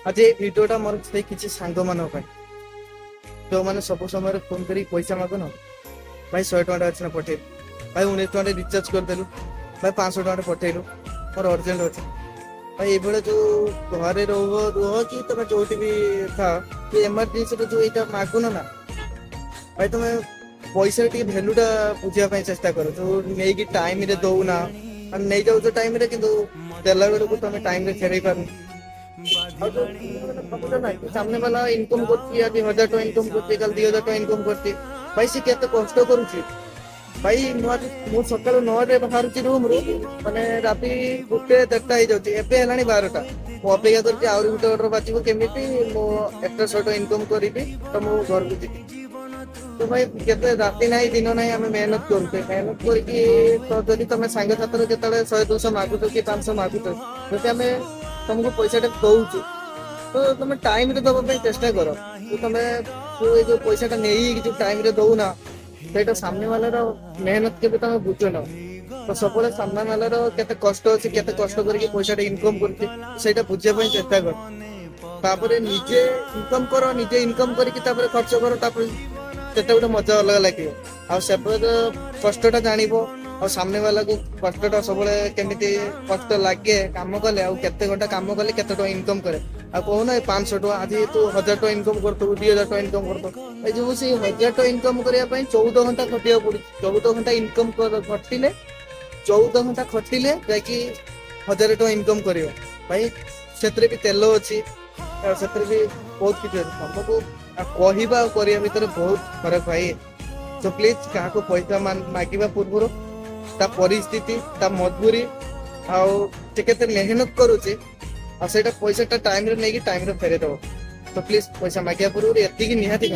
आज ये भिडटा मोर से किसी सांग मान जो मैंने सब समय फोन कर पैसा मागन भाई 100 टका अच्छे पठे भाई 19 टका रिचार्ज करदेलु भाई 500 टका पठेलु मोर अर्जेंट अच्छे भाई ये जो घरे रुह कि तुम जो भी था कि एमरजेंसी जो यहाँ मागुन ना भाई तुम पैसा टी भैल्यूटा बुझापी चेष्टा कर जो नहीं टाइम रे दौना नहीं जाऊ टाइम रे किंतु देला बेलू तुम टाइम रे फेरई पार सामने वाला इनकम करती 1000 टका इनकम करती कल 2000 टका इनकम करती भाई सी केते कष्ट करुची भाई मु सकाल 9 बाहर रूम रू माने राति 1-1:30 हो जाउची एबे हलानी 12टा मु अपेक्षा करती आउरी गुटे ऑर्डर बाजिबो केमिति मु एक्स्ट्रा 100 टका इनकम करिबी तो मु घर को जीबी तो भाई केते राति नाही दिन नाही हमें मेहनत मेहनत करके तो जदि तुम सांग साथी जो 100-200 मागुच कि 500 मागुच जदि आम तुमको पैसा दौचु तो तुम टाइम रे दबा चेष्टा कर तुम जो पैसा नहीं जो टाइम रे दौना से सामने वाला मेहनत के तुम बुझ न तो सब सामने वाला केते कष्ट अच्छे केते कष्ट करके पैसा इनकम कर बुझापी चेष्टा कर निजे इनकम कर निजे इनकम करके खर्च कर गोटे मजा अलग लगे आपर कष्टा जान और सामने वाला को कष्टा सब केमी कष्ट लगे कम कले केते घंटा कम कले केते टका इनकम करे आ कहना 500 टका आज तू 1000 टका इनकम कर 2000 टका इनकम कर जो 1000 टका इनकम करने 14 घंटा खटिया पड़ी 14 घंटा इनकम खटिले 14 घंटा खटिले जाकि 1000 टका इनकम कर भाई से भी तेल अच्छी से भी बहुत किसी तुमको कहवा करने भितर बहुत फरक भाई तो प्लीज क्या पैसा मांगे पूर्व ता परिस्थिति ता मजबूरी आते मेहनत करुचे पैसा टाइम रे नहीं टाइम रे फेरे दो तो प्लीज पैसा मांगे पूर्व ये निहाती